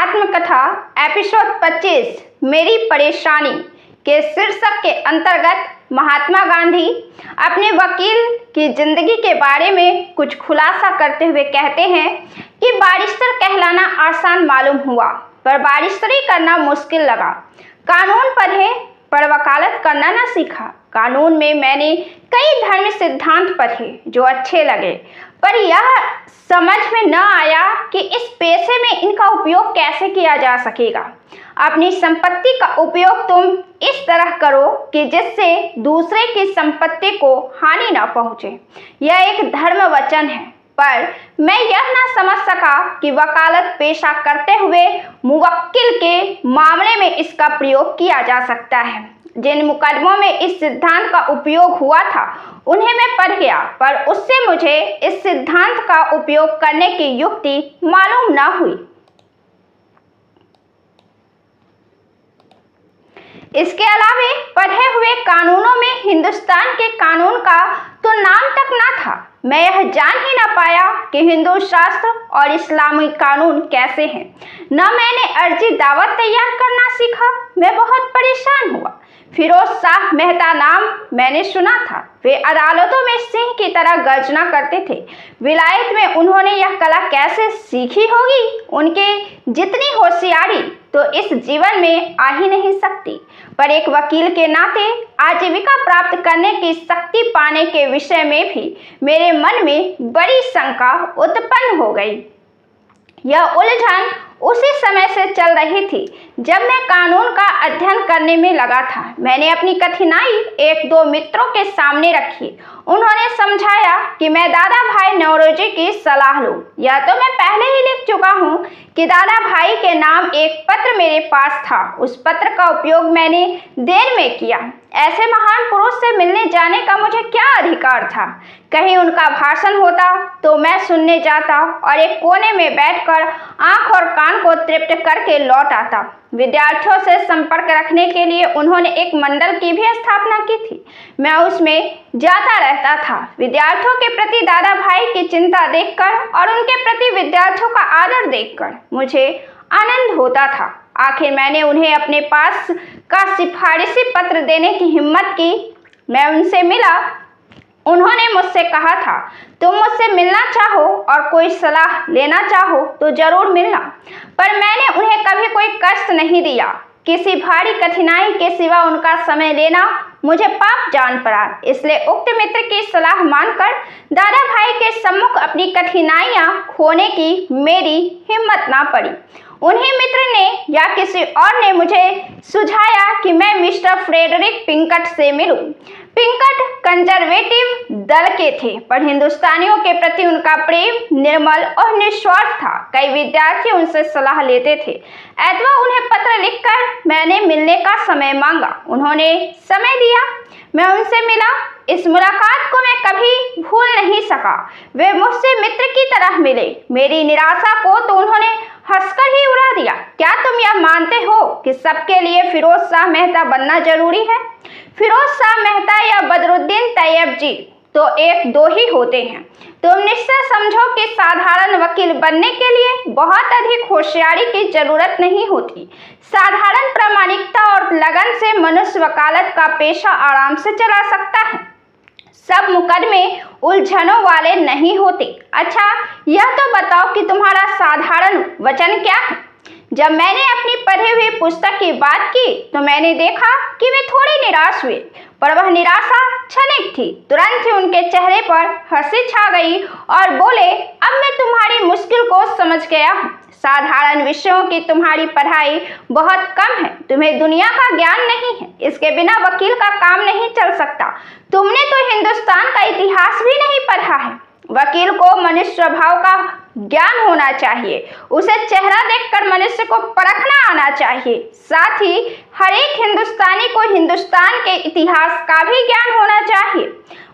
आत्मकथा एपिसोड 25 मेरी परेशानी के शीर्षक के अंतर्गत महात्मा गांधी अपने वकील की जिंदगी के बारे में कुछ खुलासा करते हुए कहते हैं कि बारिस्टर कहलाना आसान मालूम हुआ पर बारिस्टरी करना मुश्किल लगा। कानून पढ़े पर वकालत करना न सीखा। कानून में मैंने कई धर्म सिद्धांत पढ़े जो अच्छे लगे, पर यह समझ में न आया कि इस पेशे में इनका उपयोग कैसे किया जा सकेगा। अपनी संपत्ति का उपयोग तुम इस तरह करो कि जिससे दूसरे की संपत्ति को हानि न पहुंचे। यह एक धर्म वचन है, पर मैं यह न समझ सका कि वकालत पेशा करते हुए मुवक्किल के मामले में इसका प्रयोग किया जा सकता है। जिन मुकदमों में इस सिद्धांत का उपयोग हुआ था उन्हें मैं पढ़ गया, पर उससे मुझे इस सिद्धांत का उपयोग करने की युक्ति मालूम न हुई। इसके अलावा पढ़े हुए कानूनों में हिंदुस्तान के कानून का तो नाम तक न था। मैं यह जान ही न पाया कि हिंदू शास्त्र और इस्लामी कानून कैसे हैं। न मैंने अर्जी दावत तैयार करना सीखा। मैं बहुत परेशान हुआ। फिरोज शाह मेहता नाम मैंने सुना था। वे अदालतों में सिंह की तरह गर्जना करते थे। विलायत में उन्होंने यह कला कैसे सीखी होगी? उनके जितनी होशियारी तो इस जीवन में आ ही नहीं सकती, पर एक वकील के नाते आजीविका प्राप्त करने की शक्ति पाने के विषय में भी मेरे मन में बड़ी शंका उत्पन्न हो गई। यह उलझन उसी समय से चल रही थी जब मैं कानून का अध्ययन करने में लगा था। मैंने अपनी कठिनाई एक दो मित्रों के सामने रखी। उन्होंने समझाया कि मैं दादा भाई नौरोजी की सलाह लूं। यह तो मैं पहले ही लिख चुका हूं कि दादा भाई के नाम एक पत्र मेरे पास था। उस पत्र का उपयोग मैंने देर में किया। ऐसे महान पुरुष से मिलने जाने का मुझे क्या अधिकार था? कहीं उनका भाषण होता तो मैं सुनने जाता और एक कोने में बैठकर आंख और कान को तृप्त करके लौट आता। विद्यार्थियों से संपर्क रखने के लिए उन्होंने एक मंडल की भी स्थापना की थी। मैं उसमें जाता रहता था। विद्यार्थियों के प्रति दादा भाई की चिंता देखकर और उनके प्रति विद्यार्थियों का आदर देखकर मुझे आनंद होता था। आखिर मैंने उन्हें अपने पास का सिफारिशी पत्र देने की हिम्मत की। मैं उनसे मिला। उन्होंने मुझसे कहा था, तुम मुझसे मिलना चाहो और कोई सलाह लेना चाहो तो जरूर मिलना, पर मैंने उन्हें कभी कोई कष्ट नहीं दिया। किसी भारी कठिनाई के सिवा उनका समय लेना मुझे पाप जान पड़ा। इसलिए उक्त मित्र की सलाह मानकर दादा भाई के सम्मुख अपनी कठिनाइयां खोने की मेरी हिम्मत ना पड़ी। उन्हीं मित्र ने या किसी और ने मुझे सुझाया कि मैं मिस्टर फ्रेडरिक पिंकट से मिलूं। पिंकट कंजर्वेटिव दल के थे, पर हिंदुस्तानियों के प्रति उनका प्रेम निर्मल और निस्वार्थ था। कई विद्यार्थी उनसे सलाह लेते थे। अथवा उन्हें पत्र लिखकर मैंने मिलने का समय मांगा। उन्होंने समय दिया। मैं उनसे मिला। इस मुलाकात को मैं कभी भूल नहीं सका। वे मुझसे मित्र की तरह मिले। मेरी निराशा को तो उन्होंने हंसकर ही उड़ा दिया। क्या तुम यह मानते हो कि सबके लिए फिरोज शाह मेहता बनना जरूरी है? फिरोज शाह मेहता या बदरुद्दीन तैयब जी तो एक दो ही होते हैं। तुम निश्चय समझो कि साधारण वकील बनने के लिए बहुत अधिक होशियारी की जरूरत नहीं होती। साधारण प्रामाणिकता और लगन से मनुष्य वकालत का पेशा आराम से चला सकता है। सब मुकदमे उलझनों वाले नहीं होते। अच्छा, यह तो बताओ कि तुम्हारा साधारण वचन क्या है? जब मैंने अपनी पढ़ी हुई पुस्तक की बात की तो मैंने देखा कि वे थोड़े निराश हुए, पर वह निराशा क्षणिक थी। तुरंत ही उनके चेहरे पर हंसी छा गई और बोले, अब मैं तुम्हारी मुश्किल को समझ गया हूँ। साधारण विषयों की तुम्हारी पढ़ाई बहुत कम है। तुम्हें दुनिया का ज्ञान नहीं है। इसके बिना वकील का काम नहीं चल सकता। तुमने तो हिंदुस्तान का इतिहास भी नहीं पढ़ा है। वकील को मनुष्य स्वभाव का ज्ञान होना चाहिए। उसे चेहरा देखकर मनुष्य को परखना आना चाहिए। साथ ही हर एक हिंदुस्तानी को हिंदुस्तान के इतिहास का भी ज्ञान होना चाहिए।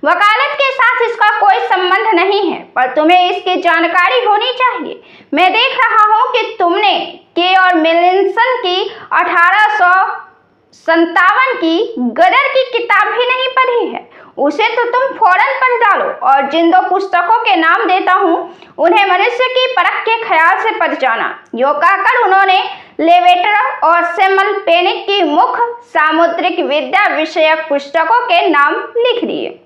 वकालत के साथ इसका कोई संबंध नहीं है, पर तुम्हें इसकी जानकारी होनी चाहिए। मैं देख रहा हूं कि तुमने के और मिलिंसन की 1857 की गदर की किताब भी नहीं पढ़ी है। उसे तो तुम फौरन पढ़ डालो और जिन 2 पुस्तकों के नाम देता हूँ उन्हें मनुष्य की परख के ख्याल से पढ़ जाना। यो कहकर उन्होंने लेवेटर और सैमुअल पेनिक की मुख्य सामुद्रिक विद्या विषयक पुस्तकों के नाम लिख दिए।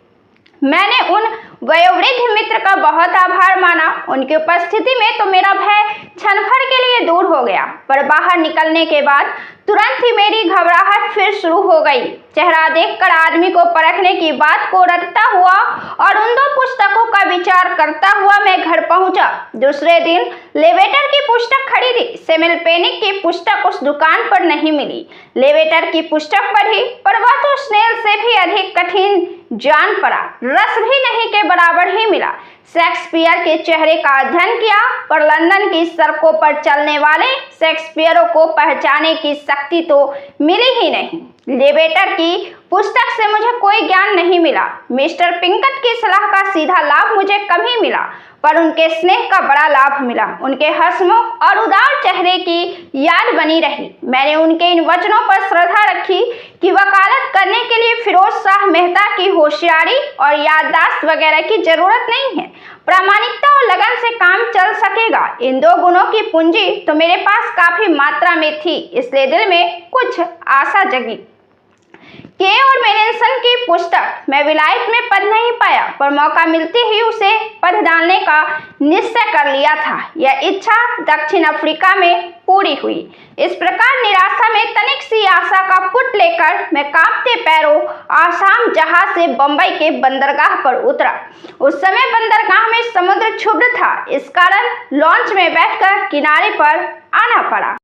मैंने उन वयोवृद्ध मित्र का बहुत आभार माना। उनकी उपस्थिति में तो मेरा भय क्षण भर के लिए दूर हो गया, पर बाहर निकलने के बाद तुरंत ही मेरी घबराहट फिर शुरू हो गई। चेहरा देखकर आदमी को परखने की बात को रटता हुआ और उन 2 पुस्तकों का विचार करता हुआ मैं घर पहुंचा। दूसरे दिन लेवेटर की पुस्तक खरीदी। सैमुअल पेनिक की पुस्तक उस दुकान पर नहीं मिली। लेवेटर की पुस्तक पढ़ी, पर वह तो स्नेल से भी अधिक कठिन जान पड़ा। रस भी नहीं के बराबर ही मिला। शेक्सपियर के चेहरे का अध्ययन किया, पर लंदन की सड़कों पर चलने वाले शेक्सपियरों को पहचानने की शक्ति तो मिली ही नहीं। लेवेटर की पुस्तक से मुझे कोई ज्ञान नहीं मिला। मिस्टर पिंकट की सलाह का सीधा लाभ मुझे कम ही मिला, पर उनके स्नेह का बड़ा लाभ मिला। उनके हंसमुख और उदार चेहरे की याद बनी रही। मैंने उनके इन वचनों पर श्रद्धा रखी कि वकालत करने के लिए फिरोज शाह मेहता की होशियारी और याददाश्त वगैरह की जरूरत नहीं है। प्रामाणिकता और लगन से काम चल सकेगा। इन 2 गुणों की पूंजी तो मेरे पास काफी मात्रा में थी, इसलिए दिल में कुछ आशा जगी। के और मेनेसन की पुस्तक मैं विलायत में पढ़ नहीं पाया, पर मौका मिलते ही उसे पढ़ डालने का निश्चय कर लिया था। यह इच्छा दक्षिण अफ्रीका में पूरी हुई। इस प्रकार निराशा में तनिक सी आशा का पुट लेकर मैं कांपते पैरों आसाम जहाज से बंबई के बंदरगाह पर उतरा। उस समय बंदरगाह में समुद्र क्षुब्ध था, इस कारण लॉन्च में बैठकर किनारे पर आना पड़ा।